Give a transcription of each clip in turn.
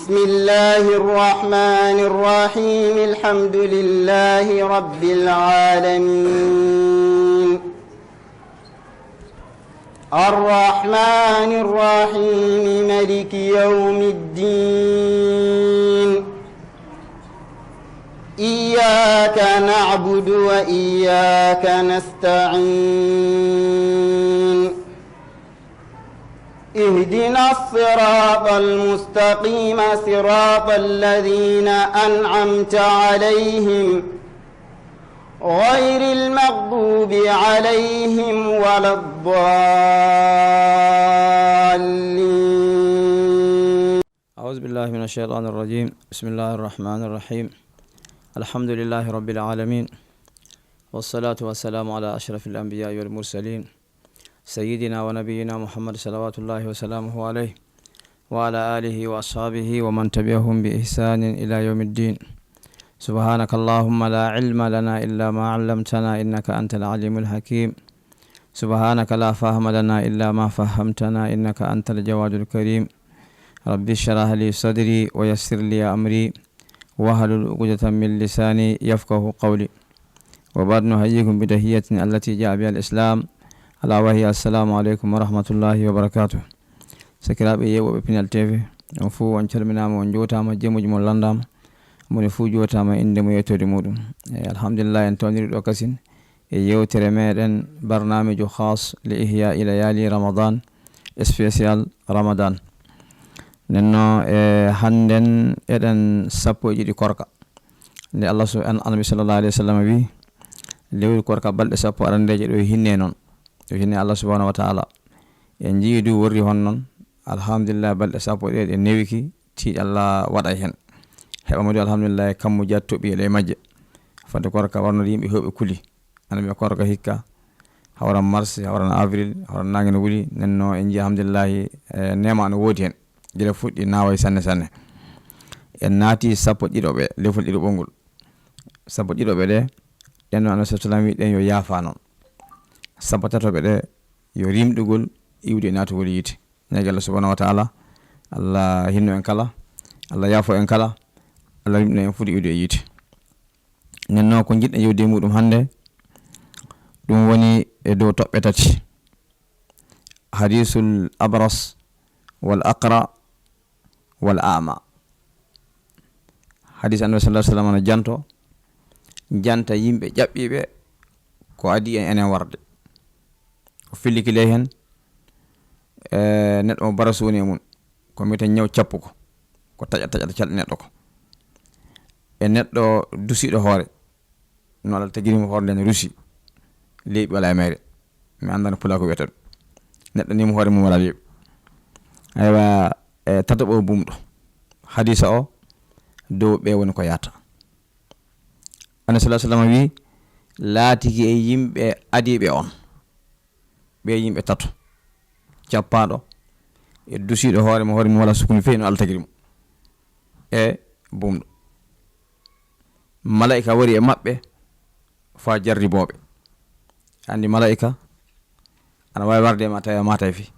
بسم الله الرحمن الرحيم الحمد لله رب العالمين الرحمن الرحيم مالك يوم الدين إياك نعبد وإياك نستعين اهدنا الصراط المستقيم صراط الذين أنعمت عليهم غير المغضوب عليهم ولا الضالين. أعوذ بالله من الشيطان الرجيم. بسم الله الرحمن الرحيم. الحمد لله رب العالمين، والصلاة والسلام على أشرف الأنبياء والمرسلين سيدنا ونبينا محمد صلوات الله وسلامه عليه وعلى آله وأصحابه ومن تبعهم بإحسان إلى يوم الدين. سبحانك اللهم لا علم لنا إلا ما علمتنا إنك أنت العليم الحكيم. سبحانك لا فهم لنا إلا ما فهمتنا إنك أنت الجواد الكريم. ربي اشرح لي صدري ويسر لي أمري واحلل عقدة من لساني يفقه قولي. وبعد نحييكم بتحية التي جاء بها الإسلام ala wahi assalamu aleykum wa rahmatullahi wa barakatuh. Sakiraɓe yewoɓe Pinal TV, on fuu on calminama, on jotama, jemuji mon landama, moni fuu jotama inde mo yettode muɗum. Alhamdulillah en tawniri ɗo kasin e yewtere meɗen barnamijo khas li ihya ila yali ramadan spécial ramadan. Nenno hannden eɗen 11 korka nde Allah annabi sallallahu alaihi wasallam wi lewru korka balɗe 10 arandeje ɗo hinne noon to hinne Allah subhanahu wa ta'ala en jiidu worri hon noon. Alhamdulillah balɗe 10 ɗe newiki ti Allah waɗa hen heɓa modi alhamdulillah kammu jattoɓi e majje fadde korka warno yimɓe heɓe kuli anami korka hikka hawran mars hawran avril hawran nangene wuli nenno en ji alhamdulillah nema no wodi hen gila fuɗɗi naway sanne en naati 11 ɓe lefol ɗiɗo ɓongol 11 ɓe ɗe ɗen no annabi sallallahu alaihi wasallam ɗen yo yaafa noon 13 ɓe yo rimɗugol iwde natugol yite. Ñagi Allah subhanahu wa ta'ala Allah hinno en kala, Allah yaafo en kala, Allah rimɗo en fuɗi iwde yite. Nenno ko jiɗɗen yewde muɗum hande ɗum woni e dow toɓɓe tati, hadisul abras wal aqra wal a'ma. Hadis annabi sallallahu alaihi wasallam no janta yimɓe ƴaɓɓiɓe ko adi en enen warde ko fillikile hen neɗɗo mo bara suuni e mum ko mbieten ñaw cappuko ko taƴata calɗe neɗɗo ko e neɗɗo dusiɗo hoore no Allah tagirimo hoore nde rusi leyɓi wala e mayre mi andano pula ko wiyata ɗum neɗɗo nimo hoore mum wala leyɓi. Aywa tataɓo bumɗo hadisa o dow ɓe woni ko yata. Annabi sallallahu alaihi wasallam wi laatiki e yimɓe adiɓe on ɓe yimɓe tato cappaɗo e dusiɗo hoore mum wala sukuni feyi no Allah tagiri mo e bumɗo. Malaika wari e maɓɓe fa jarriboɓe. Andi malaika ana wawi warde ma tawi mata e fi.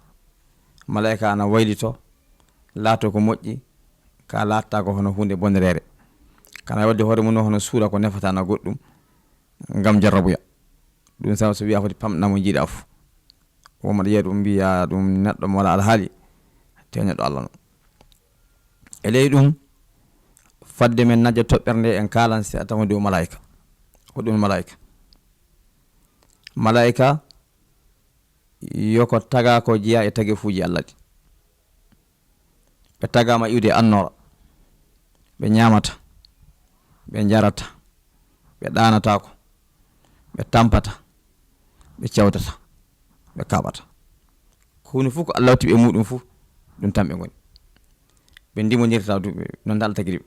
Malaika ana waylito laato ko moƴƴi ka latta ko hono hunde bonderere kana wadde hoore mum hono suura ko nefata na goɗɗum ngam jarrabuya ɗum sabu so wiya foti pamɗanamo jiiɗa fof womaɗa yiya ɗum mbiya ɗum neɗɗo mo wala alhaali te neɗɗo Allah no. E ley ɗum fadde men najja toɓɓere nde en kalan si a tawa dow malaika. Ko ɗum malaika yoko taga ko jiya e tage fuuji Allah ɗi. Ɓe tagama iwde annora, ɓe ñamata, ɓe jarata, ɓe ɗanatako, ɓe tampata, ɓe cewtata, ɓe kaɓata. Kuni fof ko Allah watti ɓe muɗum fof ɗum tan ɓe goni. Ɓe ndimodirta duɓe non tan Allah tagiri ɓe.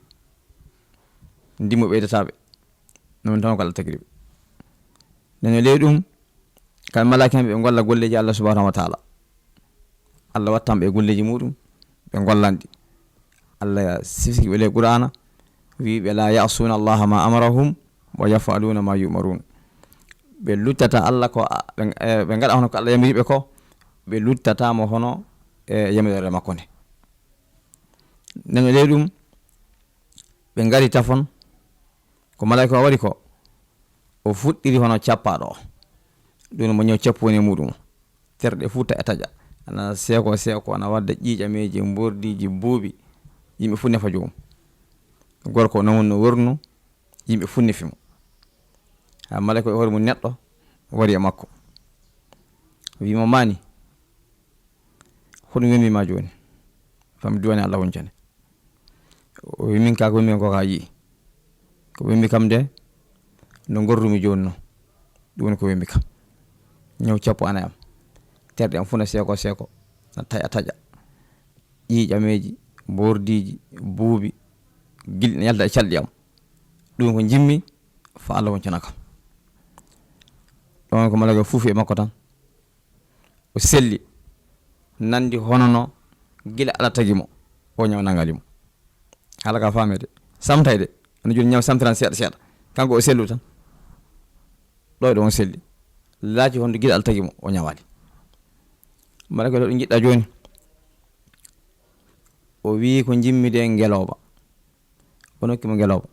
Ndimo ɓeydataɓe non tan ko Allah tagiri ɓe. Nene ley ɗum kamɓe malaika ɓe golla golleji Allah subhanahu wa ta'ala. Allah wattam ɓe golleji muɗum ɓe gollandi. Allah sifiki ɓe ley Qur'ana wi ɓe la ya'suna Allah ma amarahum wa yaf'aluna ma yu'marun. Ɓe luttata Allah ko ɓe gaɗa hono ko Allah yamiriɓe ko ɓe luttatamo hono e yamirore makko nde. nden ley ɗum ɓe ngari tafon ko malaika o waɗi ko o fuɗɗiri hono cappaɗo o ɗum mo ñaw cappu woni e muɗum terɗe fuu ta taƴa ana seeko ana wadda ƴiiƴameji mbordiji buuɓi yimɓe fu nefa joomum gorko non no wornu yimɓe fu nefimo ha malaika o hoore mum neɗɗo wari e makko wimo mani hoɗum wimima joni fam duwani Allah woncane o wimin ka ko wimmi ko ka yii ko wimmi kam de no gorrumi joni no ɗum woni ko wimmi kam ñaw cappu ana am terɗe am funa seeko na taƴa ƴiiƴameji bordiji buubi gilɗi yalda e calɗi am ɗum ko jimmi fa Allah woncana kam ɗon ko malaga fuufi e makko tan o selli nandi honono gila ala tagi mo o ñaw nangalimo hala ka famede samtayde ana joni ñaw samtiran seeɗa kanko o sellu tan ɗo on selli laaci hondo gila ala tagi mo o ñawali malaga ɗo jiɗɗa joni o wi ko jimmide ngeloba o nokkimo ngeloba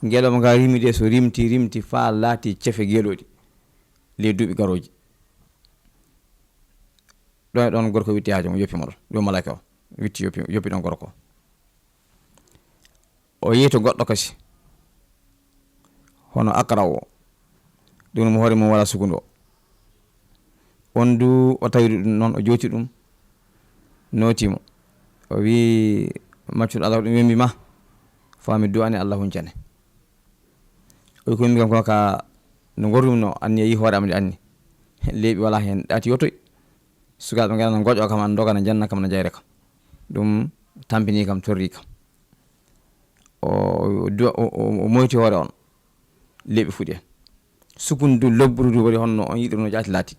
nga rimide so rimti fa laati cefe gelodi le duuɓi garoji ɗon gorko witti haajo mo yoppimo ɗon ɗum malaika o witti yoppi ɗon gorko o yehi to goɗɗo kasi hono akra o ɗum mo hoore mum wala sukundu o on du o tawiri ɗum noon o jooti ɗum notimo o wi maccuɗo Allah ɗum wimbi ma fami duwani Allah huncane o wi ko wimbi kam ko ka no gorrum no anni yi hoore am de anni leeɓi wala hen ɗati yottoy sukaɓe ngana goƴo kam an dogana janna kam na jayre kam ɗum tampini kam torri kam o moyti hoore on leeɓi fuɗi hen sukundu lobburudu waɗi honno on yiɗirno jaati laati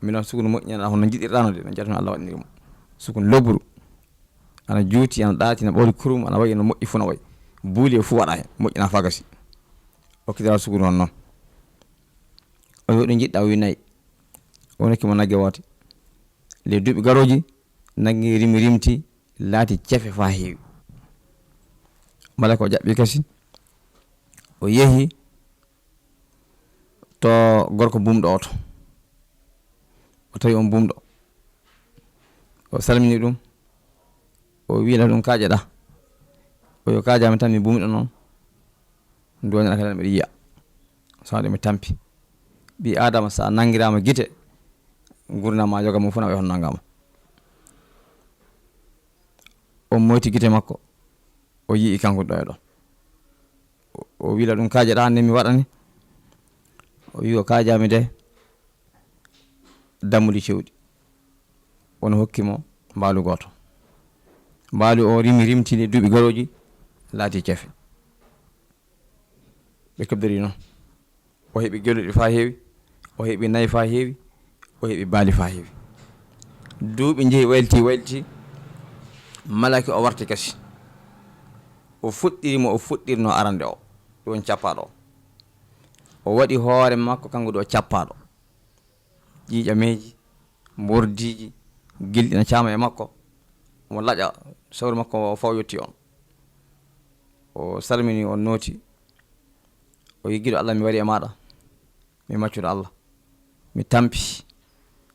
minon sukunu moƴƴina hono jiɗirɗano de no jatno Allah waɗnirimo sukun lobburu ana juuti ana ɗaati ana ɓawli kurum ana wayi no moƴƴi fu na wayi buuli e fu waɗa hen moƴƴina fa gasi okkitara sukunu on noon o wi ɗum jiɗɗa wi nayyi o nokkimo nagge wote le duuɓi garoji nagge rimti laati cefe fa heewi malaika o jaɓɓi kasi o yehi to gorko bumɗo oto o tawi on bumɗo o salmini ɗum o wiila ɗum kaƴeɗa o yo kajami tan mi bumɗo noon duwañana kala mbiɗa yiya sawde mi tampi ɓi adama sa nangirama guite gurnama jogamo funa ɓe hon nangama o moyti guite makko o yii kanko ɗo e ɗon o wiila ɗum kajeɗa nde mi waɗani o wi o kajami de dammuli cewɗi wono hokkimo mbaalu goto mbaalu o rimtini duuɓi garoji laati cefe ɓe keɓdori noon o heeɓi geluɗi fa heewi o heeɓi nayi fa heewi o heeɓi baali fa heewi duuɓi jeehi waylti malaki o warti kasi o fuɗɗirimo o fuɗɗirno arande o ɗon cappaɗo o waɗi hoore makko kanko ɗo cappaɗo ƴiiƴameji bordiji gilɗi na caama e makko omo laƴa sawru makko o faw yetti on o salmini on nooti o yiggiɗo Allah mi wari e maɗa mi maccuɗo Allah mi tampi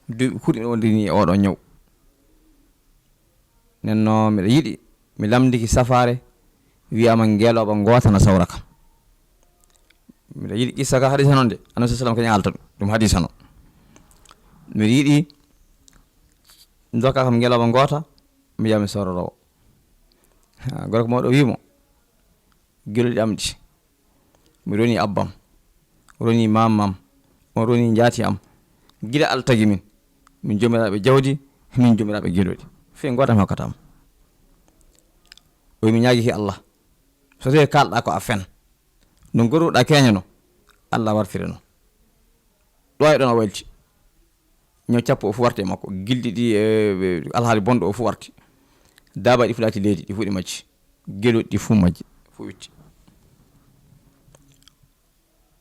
duuɓi kurɗi o ndini e oɗo ñaw nenno mbiɗa yiɗi mi lamdiki safare wiyama ngeloba goota na sawra kam mbiɗa yiɗi qissa ka hadisa noon de annabi sallam kañum alta ɗum hadisa noon mbiɗa yiɗi dokka kam ngeloba goota mi yiya mi sawrorowo gorko mawɗo wimo geluɗi am ɗi mi roni abbam roni mamam on roni jaati am gila Allah tagi min jomiraɓe jawdi min jomiraɓe geluɗi fe goota mi hokkatama o mi ñaagiki Allah so tawi kalɗa ko a fen no gorruɗa keñano Allah wartire noon ɗo e ɗon o waylti ñaw cappo o fu warti e makko gilɗi ɗi e alhaali bonɗo o fu warti daaba ɗi fu laati leydi ɗi fu ɗi majji geluɗi ɗi fu majji fu witti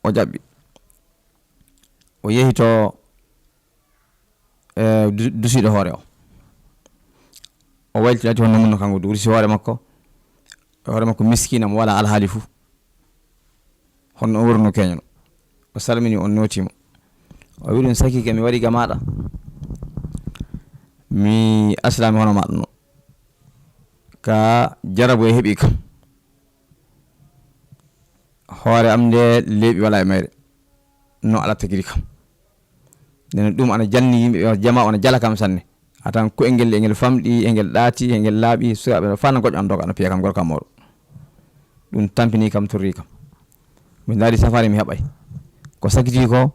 o jaɓɓi o yehi to dusiɗo hoore o o waylitati honno mun kanko dursi hoore makko miskina mo wala alhaali fu honno o wurno keñano o salmini on notimo o wi ɗum sakike mi wari ga maɗa mi aslami hono maɗa no ka jarabu e heeɓi kam hoore am nde leeɓi wala e mayre no ala tagiri kam nden ɗum ana janni yimɓe jama ona jala kam sanne atan ko engel engel famɗi engel ɗaati engel laaɓi sukaɓe fana goƴƴo an doga no piya kam gorko mawɗo ɗum tampini kam torri kam mi daari safari mi heɓay ko sakiti ko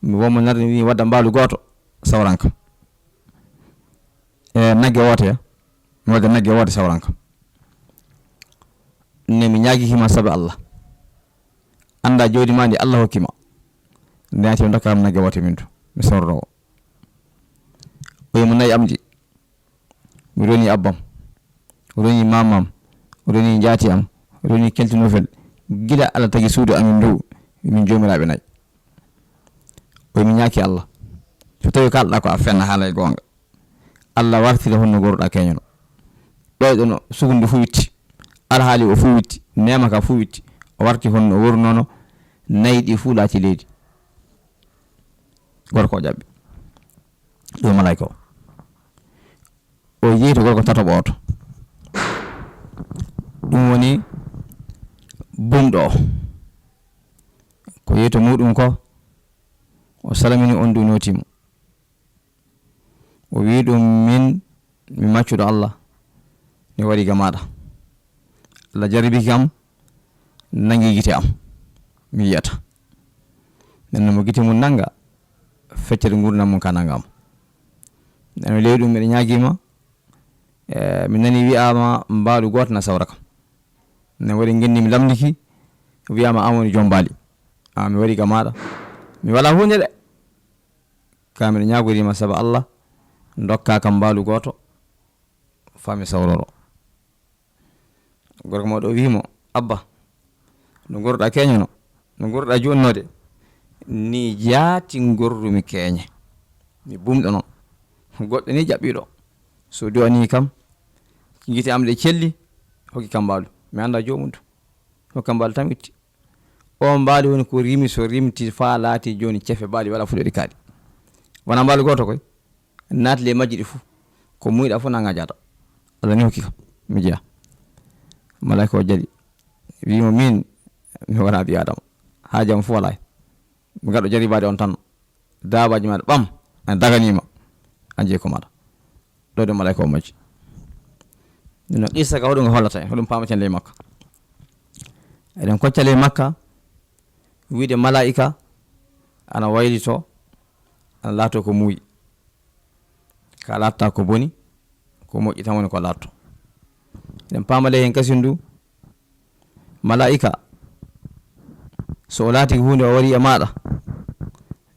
mi wonmo narde wi wadda mbaalu gooto sawran kam e nagge woote mi wadda nagge woote sawran kam ne mi ñaagikima sabi Allah anda jawdi ma ndi Allah hokkima ndeyati mi dokka kam nagge woote min to mi sawroro o mo nayi am ji mi roni abbam roni mamam roni jaati am roni keltinofel gila Allah tagi suudu amin dow min jomiraɓe nayi o mi ñaaki Allah so tawi kalɗa ko a fenna haalay gonga Allah wartira honno gorɗa keñono ɓeyɗono sugunde fu witti alhaali o fu witti nema ka fu witti o warti honno o wurnono nayi ɗi fu laati leydi gorko o jaɓɓi ɗum malayka o yeeyto gorko tatoɓo oto ɗum woni bumɗo o ko yeeyto muɗum ko o salamini on du notimo o wi ɗum min mi maccuɗo Allah mi wari ga maɗa Allah jarribi kam nangi gite am mi yiyata nenno mo gite mum nanga feccere gurdam mum ka nangam neno ley ɗum mbiɗa ñaguima mi nani wiyama mbaalu goto na sawra kam ne waɗi genni mi lamdiki wiyama an woni joom mbaali mi wari ga maɗa mi wala hunde de ka mbiɗa ñagorima saabu Allah dokka kam mbaalu goto fami sawroro gorko mawɗo o wimo abba no gorɗa keñono no gorɗa jonnode ni jaati gorrumi keeñe mi bumɗo noon goɗɗo ni jaɓɓiɗo so duwani kam gite am ɗe celli hokki kam mbaalu mi anda jomum to hokkam mbaalu tan itti o mbaalu woni ko rimi so rimti fa laati joni cefe mbaali wala fuɗoɗi kaaɗi wona mbaalu goto koy naati le majji ɗi fuu ko muyɗa fof nanga jata Allah ni hokki kam mi jeeya malayka o jaɗi wimo min mi wona ɓi adama haajam fof wala mi gaɗo jaribade on tan dabaji maɗa ɓam an daganima an jeeyi ko maɗa ɗo de malayka o majji no qissa ka hoɗum ko hollata en hoɗum pamaten ley makka eɗen kocca ley makka wiide malaika ana waylito ana laato ko muuyi ka latta ko boni ko moƴƴi tan woni ko latto eɗen paama ley hen kasin du malaika so o laati hunde o wari e maɗa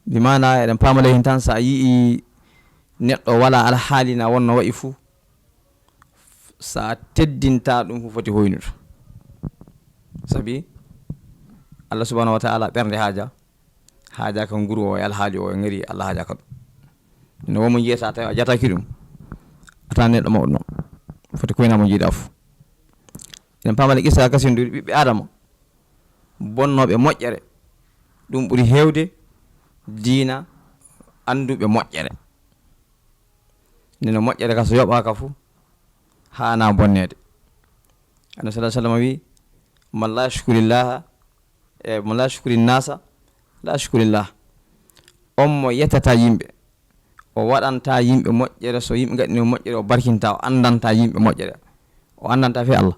bi mana eɗen paama ley hen tan sa yii neɗɗo wala alhaali na wonno wayi fuu sa teddinta ɗum fu foti hoynude sabi Allah subhanahu wa ta'ala ɓernde haaja ka nguru o e alhaali o e ngari Allah haaja ka ɗum no womo jiyata tawi a jataki ɗum ata neɗɗo mawɗo noon foti koyna mo jiiɗa fu eɗen paama le qissa kasin du ɓiɓɓe adama bonnoɓe moƴƴere ɗum ɓuri hewde diina anduɓe moƴƴere neno moƴƴere ka so yoɓaka fu hana bonnede annabi sallallahu alaihi wasallam wi man la shukurillaha e man la shukuri nasa la shukurillah on mo yettata yimɓe o waɗanta yimɓe moƴƴere so yimɓe gaɗini moƴƴere o barkinta o andanta yimɓe moƴƴere o andanta fe Allah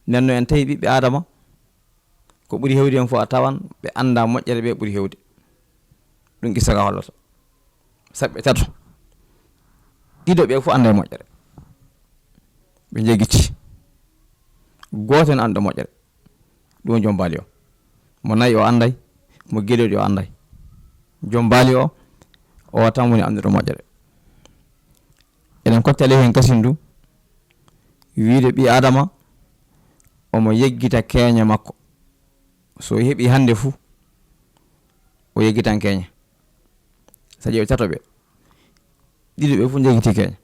nenno en tawi ɓiɓɓe adama ko ɓuri hewde en fof a tawan ɓe anda moƴƴere ɓe ɓuri hewde ɗum qissa ka hollata saɓɓe tato ɗiɗo ɓe fof anda e moƴƴere ɓe jeggiti goto en anda moƴƴere ɗum joom baali o mo nayi o anday mo gueɗoɗi o anday joom baali o tan woni anduɗo moƴƴere eɗen kottale hen kasin du wiide ɓi adama omo yeggita keeña makko so heeɓi hande fuu o yeggitan keeña so ƴeewi tato ɓe ɗiɗo ɓe fof jeggiti keeña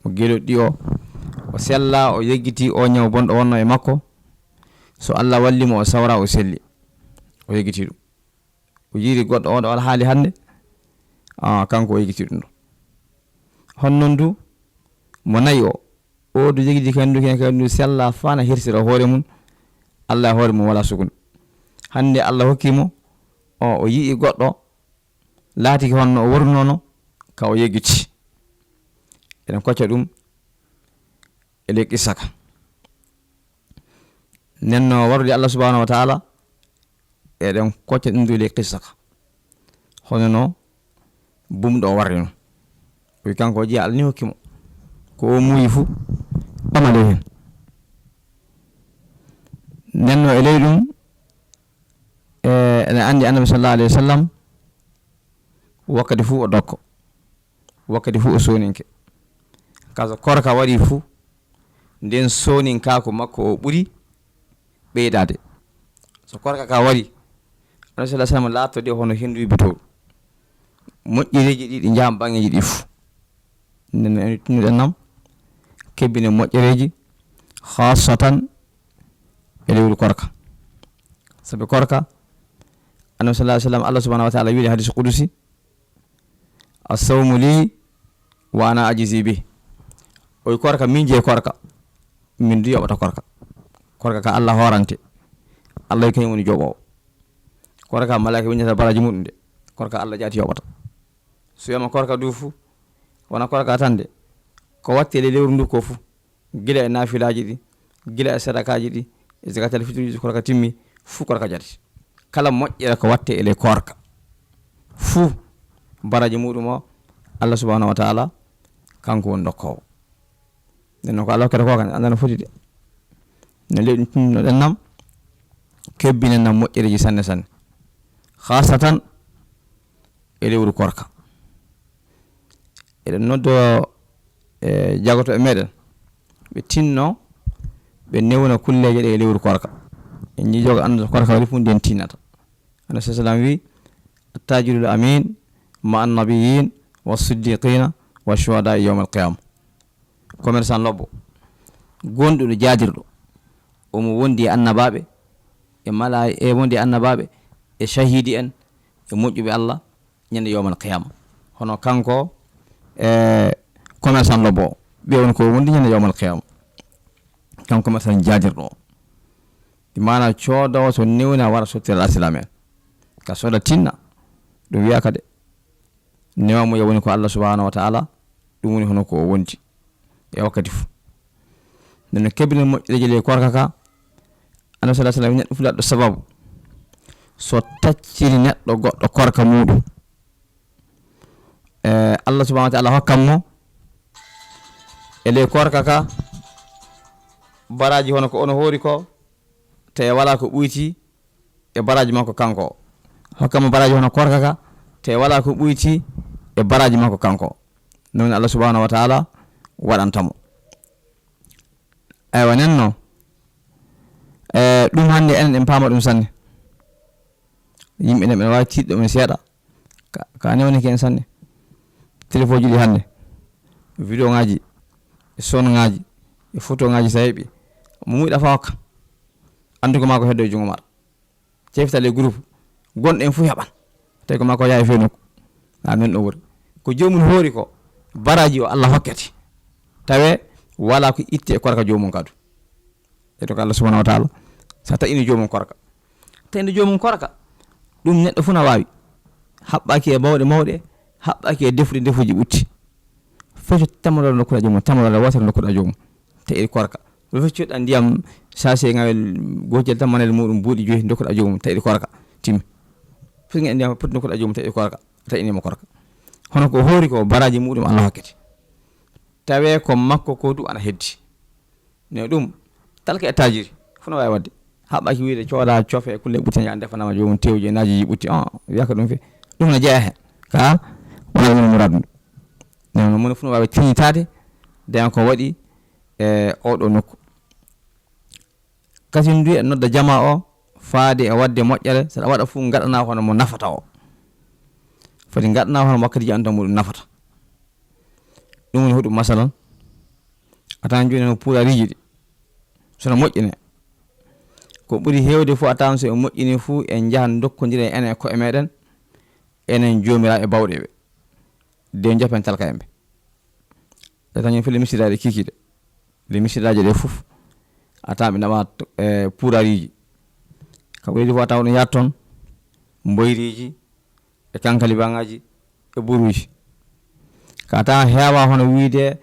mo geloɗi o sella o yeggiti o nyaw bonɗo wonno e makko, so Allah wallimo o sawra o selli o yeggiti ɗum, o jiri goɗɗo on wala haali hande kanko o yeggiti ɗum ɗo. honnon du mo nayi o du jegidi kandu sella fana hirsira hoore mum, Allah hoore mum wala sukundu. hande Allah hokkimo o yii goɗɗo laati honno o wornono ka o yeggiti, eɗen kocca ɗum ele qissa ka. nenno warude Allah subhanahu wa ta'ala eɗen kocca ɗum du ele qissa ka, hono no bumɗo o warri non. wi kanko o jiya Allah ni hokkimo ko o muuyi fu amale hen. nenno e ley ɗum ene andi annabi sallallahu alayhi wa sallam wakkati fu o dokko, wakkati fu o soninke, kaso korka waɗi fu nden soninka ko makko o ɓuri ɓeydade. so korka ka waɗi annabi sallallahu alayhi wa sallam laatode hono hendu bitoɗo, moƴƴereji ɗi ɗi jaham ɓangeji ɗi fu. nden en tinnuɗen nam kebbine moƴƴereji khasatan e lewru korka, sabi korka annabi sallallahu alayhi wa sallam Allah subhanahu wa ta'ala wiide hadis qudusi as-sawmu li wa ana ajizi bi. oy korka min je korka min du yoɓata korka. korka ka Allah horante, Allah kañum woni joɓowo. korka malaika wiñata baraji muɗum de, korka Allah jaati yoɓata. so yama korka du fu wona korka tan de, ko wattele lewru ndu ko fu, gila e nafilaji ɗi, gila e sadakaji ɗi, e zakatal fitruji korka timmi fu korka jati. kala moƴƴere ko watte ele korka fu baraji muɗum o Allah subhanahu wa ta'ala kanko woni dokkowo. nden ko Allah hokkata ko kan andana foti de. no leyɗum tinnoɗen nam kebbinen nam moƴƴereji sanne sanne, khasatan e lewru korka. eɗen noddo jagoto e meɗen ɓe tinno ɓe newna kulleje ɗe e lewru korka. en jijogo anda korka waɗi fu nden tinnata. annabi sallallahu alayhi wa sallam wi attajirul amin ma annabiyin wa siddiqina wa shuhada yawm alqiyama. commerçant lobbo gonɗuɗo jaadirɗo omo wondi e annabaɓe e mala e wondi e annabaɓe e shahidi en e moƴƴuɓe Allah ñande yawm alqiyama. hono kanko commerçant lobbo o ɓe woni ko wondi ñande yawm alqiyama. kanko commerçant jaadirɗo o mana coodowo so newna wara sottira asilam en ka soda tinna ɗum wiyaka de newamo yo woni ko Allah subhanahu wa ta'ala ɗum woni hono ko o wondi e wakkati fu. nden kebbine moƴƴereji le korka ka annabi sallallahu alayhi wa sallam neɗɗo fu laɗɗo sababu so tacciri neɗɗo goɗɗo korka muɗum Allah subhanahu wa ta'ala hokkanmo e le korka ka baraji hono ko ono hoori ko te wala ko ɓuyti e baraji makko kanko. hokkamo baraji hono korka ka te wala ko ɓuyti e baraji makko kanko. non Allah subhanahu wa ta'ala waɗantamo. aywa nenno ɗum hande enen en paama ɗum sanne. yimɓe nen ɓene wawi tiɗɗo men seeɗa ka newni ken sanne. téléphone ji ɗi hande vidéo ngaji e son ngaji e photo ngaji sa heeɓi mo muyiɗa fa hokka anduko ma ko heddo e jungo maɗa ceftale e groupe gonɗo en fu heɓan tawi ko ma ko yaha e fenoko non ɗo wori ko jomum hoori ko baraji o Allah hokkete tawe wala ko itte e korka jomum kadu e to Allah subhanahu wa ta'ala sa taini jomum korka tawde jomum korka ɗum neɗɗo fu na wawi haɓɓaki e bawɗe mawɗe haɓɓaki e defuji ɓutti fof tammoɗo nokkuɗa jomum tammoɗo wotere nokkuɗa jomum te e korka ɗo fof coɗɗa ndiyam sachet ngawel gojel tan manel muɗum buuɗi 5 dokkuɗa jomum tawi korka timmi fof ngen ndiyam poti nokkuɗa jomum tawi korka tawinimo korka hono ko hoori ko baraji muɗum Allah hokkete tawe ko makko ko du ana heddi ne ɗum talka e tajiri fu no wawi wadde haɓɓaki wiide cooda cofe kulle ɓutti ya defanama jomum tewji naji ɓutti wiyaka ɗum fe ɗum no jeeya hen ka wona ɗum muradu non mon fu no wawi tiñitade den ko waɗi e oɗo nokku. kasin du e nodda jama o faade e wadde moƴƴere saɗa waɗa fu gaɗana hono mo nafata o foti gaɗana hono wakkati ji anta muɗum nafata. ɗum woni huɗum masalan atan joni no puurariji ɗi sono moƴƴine ko ɓuri heewde fuu a tawan so e moƴƴini fuu en jahan dokkodira enen e koye meɗen enen joomiraɓe bawɗe ɓe de japen talka en ɓe e tañum fu le misiraɗe kikiɗe le misiraji ɗe fof a tawan ɓe naɓa puurariji ka ɓuridi fo a tawa ɗum yat toon mboyriji e kankalibaŋaji e buruji ka tawan heewa hono wiide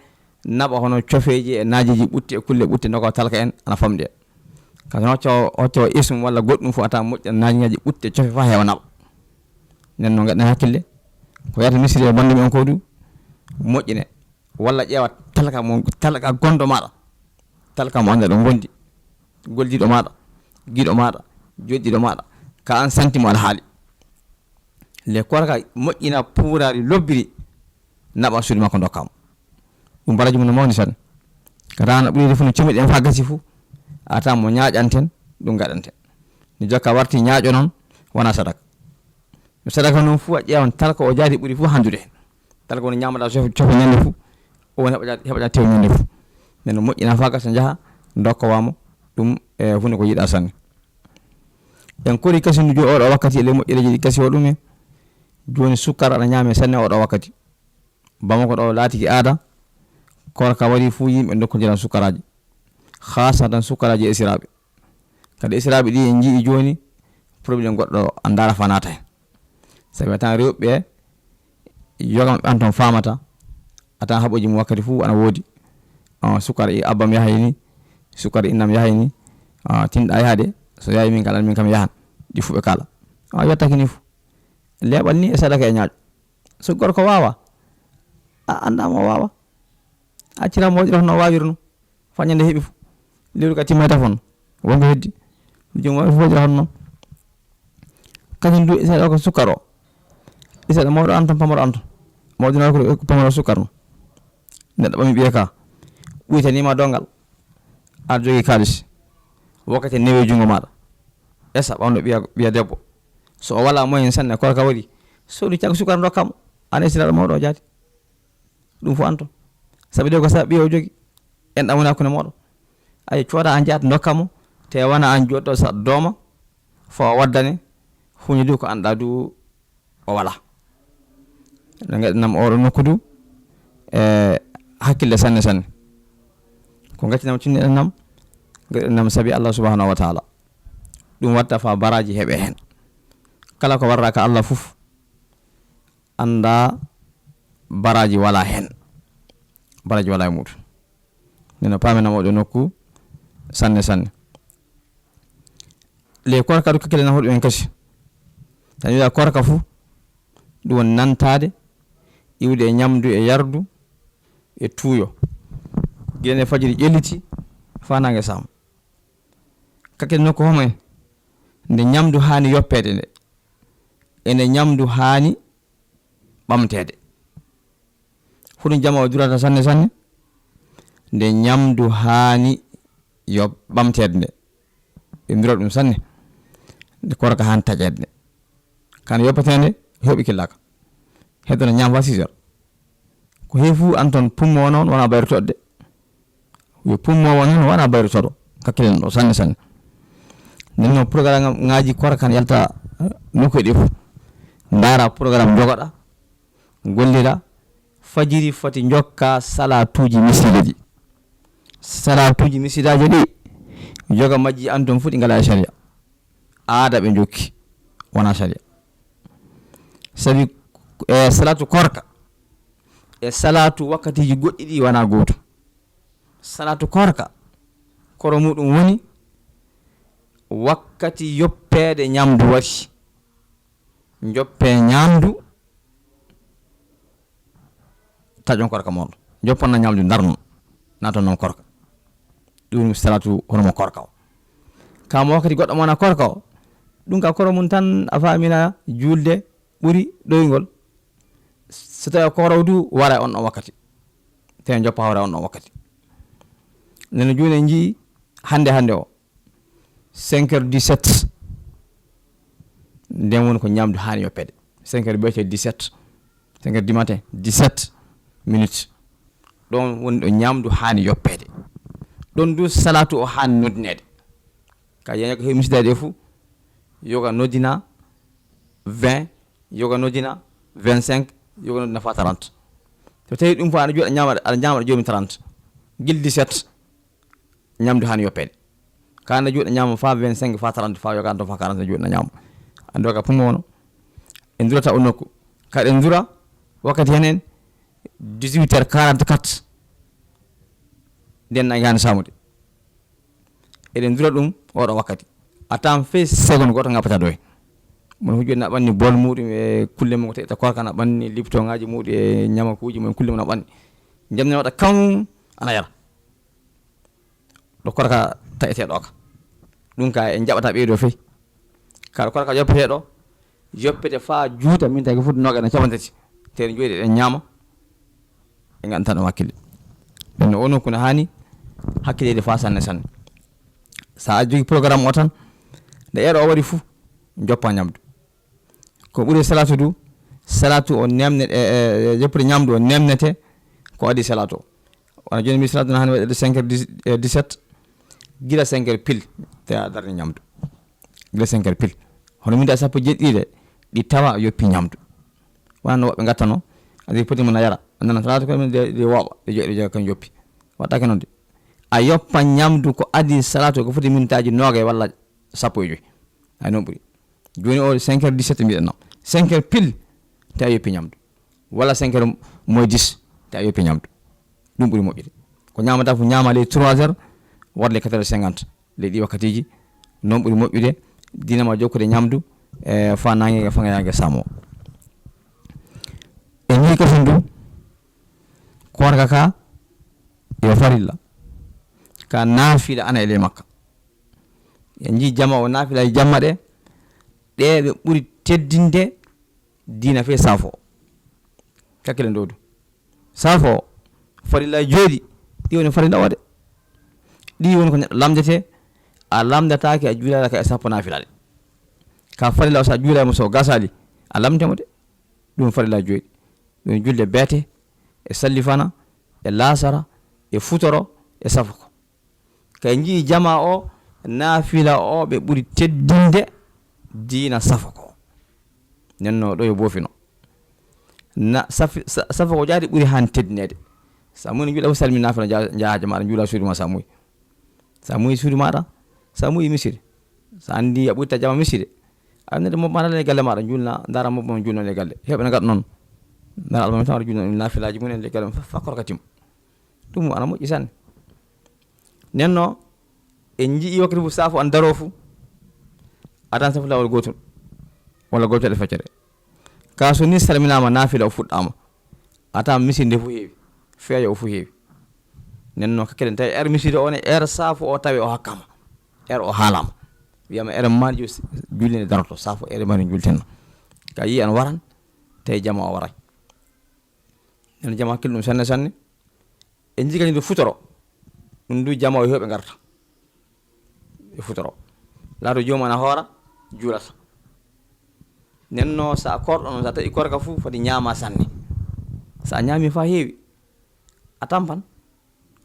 naɓa hono cofeji e najiji ɓutti e kulle ɓutti noko talka en ana famɗi ka hocco isum walla goɗɗum fof a tawan moƴƴa najiŋaji ɓutti e cofe fa heewa naɓa nden no gaɗɗen hakkille ko yata misiri e bonde men ko du moƴƴine walla ƴeewa talka gonɗo maɗa talka mo anda ɗo gondi goldiɗo maɗa giɗo maɗa joɗɗiɗo maɗa ka an santimo aɗa haali le korka moƴƴina puurari lobbiri naɓa suudu makko dokkamo ɗum baraji mum no mawni tan ka tawano ɓuridi fu no comiɗen fa gasi fu a tawan mo ñaaƴanten ɗum gaɗanten ni jokka warti ñaaƴo noon wona sadaka sadaka noon fu a ƴeewan talka o jaati ɓuri fu handude hen talka woni ñamaɗa cofe ñande fu o woni heɓaɗa tew ñande fu nden moƴƴina fa gasa jaaha dokkowamo ɗum e hunde ko yiɗa sanne en kori kasi ndu jo oɗo wakkati ele moƴƴereji ɗi kasi o ɗumen joni sukkar aɗa ñaame sanne oɗo wakkati bamako ɗo laatiki aada korka waɗi fu yimɓe dokkodiran sukkaraji hasatan sukkaraji esiraɓe kadi esiraɓe ɗi en jii joni probléme goɗɗo andara fa nata hen sabi tan rewɓe yogam ɓe an toon famata atan haɓoji mum wakkati fu ana woodi sukkara abbam yahay ni sukkara innam yahay ni tinɗa yahade so yahi min kala min kam yahan ɗi fu ɓe kala yettaki ni fu leɓal ni e sadaka e ñaaƴo so gorko wawa a andama o wawa accirama waɗira hono wawirno fañande heeɓi fu lewru ka timmay tafon wonko heddi jom wawi fu waɗira hono noon kañum du isaɗa ko sukkar o isaɗa mawɗo an toon pamaro an toon mawɗinaa ko pamaro sukkar no neɗɗo ɓami ɓiye ka ɓuytanima dongal aɗa jogui kalis wakkati newe jungo maɗa esa ɓamɗo ɓiya debbo so o wala moyen sanne korka waɗi soɗu caggo sukkar dokkamo an esiraɗo mawɗo o jaati ɗum fo an toon sabi de ko sa ɓiye o jogui en ɗamuna hakkude moɗon ay cooda an jaata dokkamo te wona an joɗɗo sa dooma fo waddane huñi du ko anɗa du o wala no gaɗinam oɗo nokku du hakkille sanne sanne ko gaccinam cinniɗen nam gaɗinam saabi Allah subhanahu wa taala ɗum watta fa baraji heeɓe hen kala ko warra ka Allah fuf anda baraji wala hen baraji wala e muɗum neno paminam oɗo nokku sanne sanne le korka du kakkille nafoɗum en kasi tan wiya korka fu ɗum woni nantade iwde e ñamdu e yardu e tuuyo guene fajiri ƴelliti fa nangue sam kakkille nokku homo en nde ñamdu hani yoppede nde ene ñamdu hani ɓamtede huɗum jama o durata sanne sanne nde ñamdu hani yo ɓamtede nde ɓe mbirata ɗum sanne nde korka hani taƴede nde kana yoppatede heeɓi killaka heddona ñam fa 6 heures ko heewi fu an toon pummo noon wona bayrotoɗo de yo pummowo noon wona bayrotoɗo kakkillen ɗo sanne sanne nden noon programme ngaji korka kan yalta nokku ɗi fof ndaara programme jogoɗa gollira fajiri foti jokka salatuji miside ɗi salatuji misidaji ɗi joga majji an toon fu ɗi ngala e sharia aada ɓe jokki wona sharia sabi e salatu korka e salatu wakkatiji goɗɗi ɗi wona goto salatu korka koro muɗum woni wakkati yoppede ñamdu wari joppe ñamdu taƴon korka moɗon jopponna ñamdu darnon naton noon korka ɗum salatu honomo korka o kamo wakkati goɗɗo mona korka o ɗum ka koro mum tan a famina julde ɓuuri ɗoygol so tawi ko raw du wara e on ɗon wakkati tawi joppa hawra on ɗon wakkati neno joni en jii hande o 5h17 nden woni ko ñamdu hani yoppede 5h ɓeyte 17 5h du matin 17 minutes ɗon woni ɗo ñamdu hani yoppede ɗon du salatu o hani noddinede ka yenya ko heewi misidade fuu yoga noddina 20 yoga noddina 25 yoga noddina fa 30 so tawi ɗum fo aɗa jooɗa ñamata joomi 30 gil 17 ñamdu hani yoppede ka anda jooɗa ñama fa 25 fa 30 fa yoga to fa 40 jooɗa ñama ando ka pumo wono en durata o nokku kaɗen dura wakkati henen 18h44 nden nagani samude eɗen dura ɗum oɗo wakkati atan fe seconde goto ngappata doy mon hujjo na ɓanni bol muɗum e kulle mum ko teta korka na ɓanni liptongaji muɗum e ñamakuji mum kulle mum na ɓanni jamne waɗa kam ana yara ɗo korka taƴeteɗo ka ɗum ka en jaɓata ɓeydo fe kaɗa korka yoppeteɗo yoppete fa juuta min tagi fuɗi noga na capantati tere joyɗi ɗen ñama e gantan ɗum hakkille ɗum no ono kono hani hakkilede fa sanne sanne sa a jogui programme o tan nde eɗo o waɗi fuu joppa ñamdu ko ɓuuri salatu du salatu o nemne joppude ñamdu o nemnete ko adi salatu o wona joni mi salatu no hani waɗede 5h17 gila 5h pile te a darde ñamdu gila 5h pile hono minde sappo jeɗɗiɗe ɗi tawa yoppi ñamdu wona no woɓɓe gattano adi poti mum na yara nana salatu ko de woɓa de joɗi kan yoppi waɗake noon de a yoppa ñamdu ko adi salatu ko foti minutaji noga walla sappo e joyi ay noon ɓuuri joni o 5h17 mbiɗen no 5h pile te a yoppi ñamdu walla 5h moins 10 te a yoppi ñamdu ɗum ɓuuri moƴƴude ko ñamata fo ñama ley 3h wadde 4h50 ley ɗi wakkatiji noon ɓuuri moƴƴude dinama jokkude ñamdu e fa nangue fa yage samo e ñi kasen du korka ka yo farilla ka naafila ana ele makka en ji jama o naafila e jamma ɗe ɓe ɓuri teddinde dina fe safo kakkile ndowdu safo farilla jooɗi ɗi woni farilla waɗe ɗi woni ko neɗɗo lamdete a lamdatake a juulala ka e sappo naafila ɗe ka farilla o sa juulama so gasali a lamdemo de ɗum farilla jooɗi ɗum julde beete e sallifana e lasara e futoro e safoko kay jii jama o naafila o ɓe ɓuri teddinde diina safoko nenno ɗo e boofino na safoko jaadi ɓuri han teddinede sa muyno juuɗa fof salmi naafila jaahaje maɗa juula suudu ma sa muyi suudu maɗa sa muyi miside sa andi a ɓurta jama miside annede mo maɗa e galle maɗa julna dara mo mo julno e galle heɓe na gaɗa noon dara alma tan julno naafilaji mumen e galle fa korkatim ɗum ana moƴƴi sanne nenno en jii wakkati fof safo an daro fuu atan safu lawol gotol walla goltoɗe feccere ka so ni salminama naafila o fuɗɗama atan miside fu heewi feeya o fu heewi nenno kakkelen tawi er miside on er safo o tawi o hakkama er o haalama wiyama er maɗi jullinde daroto safo er maɗi jultenno ka yi an waran tawi jama o waray nen jama hakkille ɗum sanne sanne en jii kañum futoro ɗum du jama o heɓe garta e futoro laato joomum ana hoora juulata nenno sa korɗo noon sa tawi korka fuu foti ñaama sanne sa ñaami fa heewi a tampan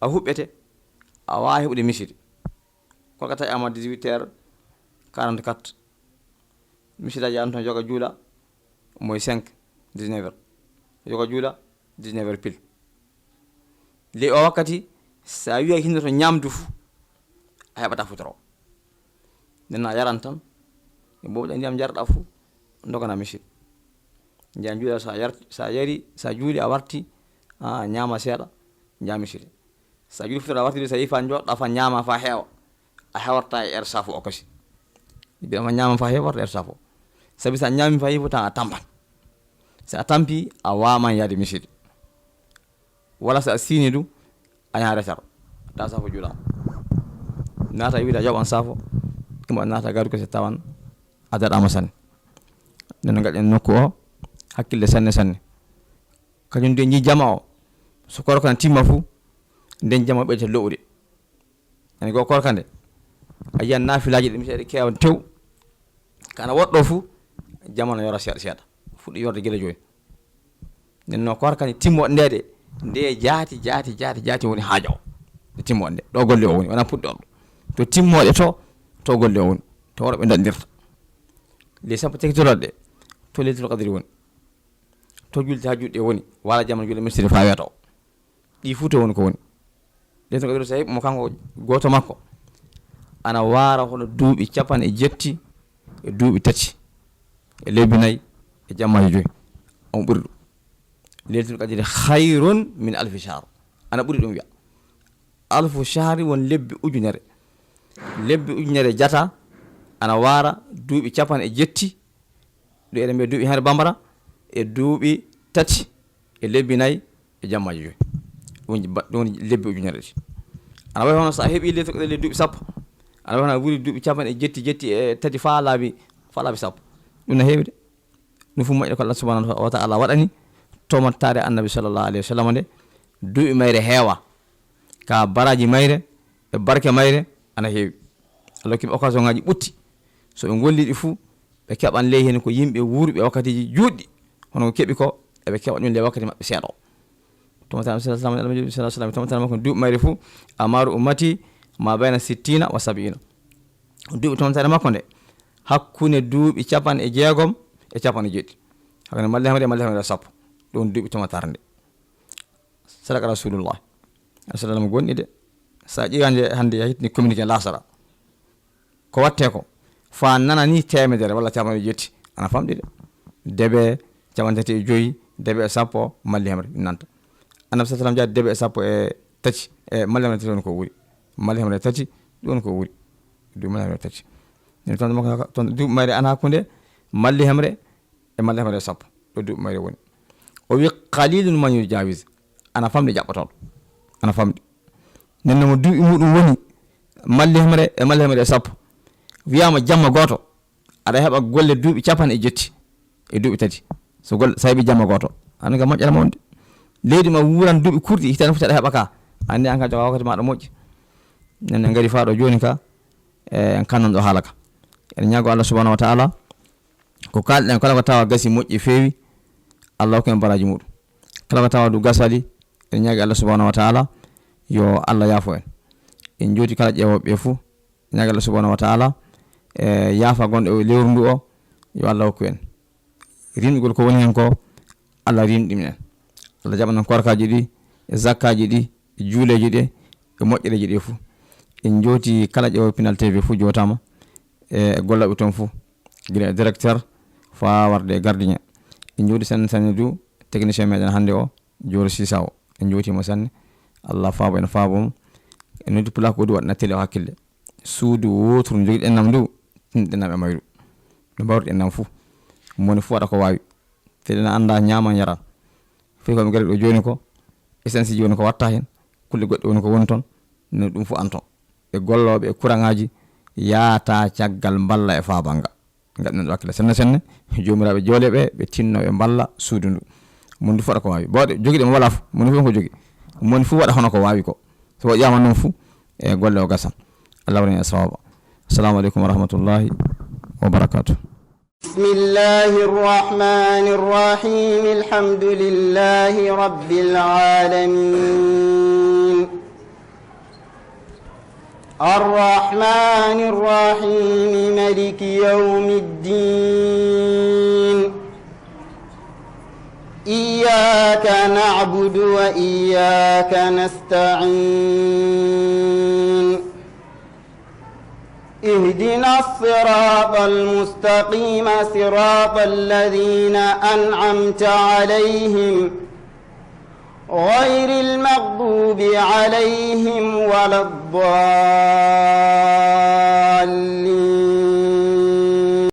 a huɓɓete a wawi heɓude miside korka tawi ama 18h44 misidaji an toon joga juula moy 5 19h joga juula 19h pile ley o wakkati sa wiya hinnoto ñamdu fuu a heɓata futoro nenno a yaran tan e ɓowɗa ndiyam jarɗa fuu dogana miside jiyan juuɗa sa yari sa juuli a warti a ñama seeɗa jamiside sa juuli futoro a wartide sa yi fa joɗɗa fa ñama fa heewa a hewarta e er safo o kasi mbiɗama ñama fa heewa warta er safo sabi sa ñami fa yifu tan a tampan so a tampi a waman yaade miside walla so a siini du a yaha retar ta safo juula naata wiide a yoɓan safo ɗum naata gadu kese tawan a daɗama sanne nden no gaɗen nokku o hakkille sanne sanne kañum de ji jama o so korka ne timma fuu nden jama ɓeyte lowɗe ene go korka nde a yiyan naafilaji ɗe miseɗe kewa tew kana woɗɗo fuu jama no yora seeɗa seeɗa fuɗɗi yorde guila joni nden no korka ne timmo ndede nde jaati woni haajo o timmonde ɗo golle o woni wona puɗɗo to timmoɗe to golle o woni to worɓe dandirta le sappo tekitoroɗe to leylatul qadri woni to julde ha juɗɗe woni wala jamma julde misiri fa wiyata o ɗi fuu to woni ko woni leylatul qadri so heɓi mo kanko goto makko ana wara hono duuɓi 70 e duuɓi 3 e lebbi 4 e jammaji 5 on ɓuri ɗum leylatul qadri khayrun min alfi shahr ana ɓuri ɗum wiya alfu shahri won lebbi ujunere jata ana wara duuɓi 70 ɗo eɗen mbiya duuɓi hen bambara e duuɓi 3 e lebbi 4 e jammaji 5 ɗum woni lebbi ujunere ɗi ana wawi hono sa heeɓi leylatul qadri duuɓi 10 ana wawi hono wuri duuɓi 70 e 3 fa laabi 10 ɗum no heewi de ɗum fu moƴƴe ko Allah subhanahu wa ta'ala waɗani tomattare annabi sallallahu alayhi wa sallam nde duuɓi mayre heewa ka baraji mayre e barke mayre ana heewi Allah kiɓe occasion ngaji ɓutti so ɓe golliɗi fuu ɓe keɓan ley hen ko yimɓe wuurɓe wakkatiji juɗɗi hono ko keɓi ko eɓe keɓa ɗum le wakkati maɓɓe seeɗa o tomattare tomattare makko duuɓi mayre fuu amaru ummati ma bayna 60 wa 70 duuɓi tomattare makko nde hakkunde duuɓi 60 e 70 hakkunde malle hamre sappo ɗum duuɓi tomattare nde sadaka rasulullah sallam gonɗi de sa ƴiwande hande yahitni communiqué lasara ko watte ko fa nana ni temedere walla 70 ana famɗi de debe 35 debe 10 malli hamre nanta annabi sallam jaati debe 10 e 3 e malli hamre 3 ko wuri malli hamre 3 ɗum ko wuri du malli hamre 3 ni ton du mayre ana hakkunde malli hamre e malli hamre 10 ɗo du mayre woni o wi qalilun man yujawiz ana famɗi jaɓɓotoɗo ana famɗi nenno mo duuɓi muɗum woni malli hamre e malli hamre 10 wiyama jamma goto aɗa heɓa golle duuɓi 70 e duuɓi 3 so golle sa heeɓi jamma goto andi ka moƴƴata mawde leydi ma wuran duuɓi kurɗi hitande foti aɗa heɓa ka andi an ka joga wakkati maɗa moƴƴi nenne gari fa ɗo joni ka en kannan ɗo haala ka en ñaago Allah subhanahu wa ta'ala ko kalɗen kala ko tawa gasi moƴƴi feewi Allah hokku en baraji muɗum kala ko tawa du gasali en ñaagi Allah subhanahu wa ta'ala yo Allah yaafo en joti kala ƴeewoɓe fuu ñaagi Allah subhanahu wa ta'ala yaafa gonɗo e lewru ndu o yo Allah hokku en rimɗigol ko woni hen ko Allah rimɗimin en Allah jaɓanan korkaji ɗi e zakkaji ɗi e juuleji ɗi e moƴƴereji ɗi fuu en joti kala ƴeewo Pinal TV fuu jotama e gollaɓe toon fuu gila e directeur fa warde gardien en joti sanne du technicien meɗen hande o Joro Sisa o en jotimo sanne Allah faabo en faabo en noddi pula ko du waɗna télé o hakkille suudu wotru jogiɗen nam ndu tinɗen nam e mayru no mbawruɗen nam fuu moni fuu waɗa ko wawi teɗen anda ñaman yaran foy koɓe gari ɗo joni ko essence joni ko watta hen kulle goɗɗe woni ko woni toon no ɗum fu anton e golloɓe e courant ngaji yaata caggal balla e faabanga gaɗɗen ɗo hakkille senne jomiraɓe jooleɓe ɓe tinno ɓe balla suudu ndu moni fu waɗa ko wawi bawɗe jogiɗe mo wala fu moni fu ko jogi moni fu waɗa hono ko wawi ko so ƴama noon fu e golle o gasan Allah woni e sawaba assalamu aleykum wa rahmatullahi wa barakatuh بسم الله الرحمن الرحيم الحمد لله رب العالمين الرحمن الرحيم مالك يوم الدين إياك نعبد وإياك نستعين اهدنا الصراط المستقيم صراط الذين أنعمت عليهم غير المغضوب عليهم ولا الضالين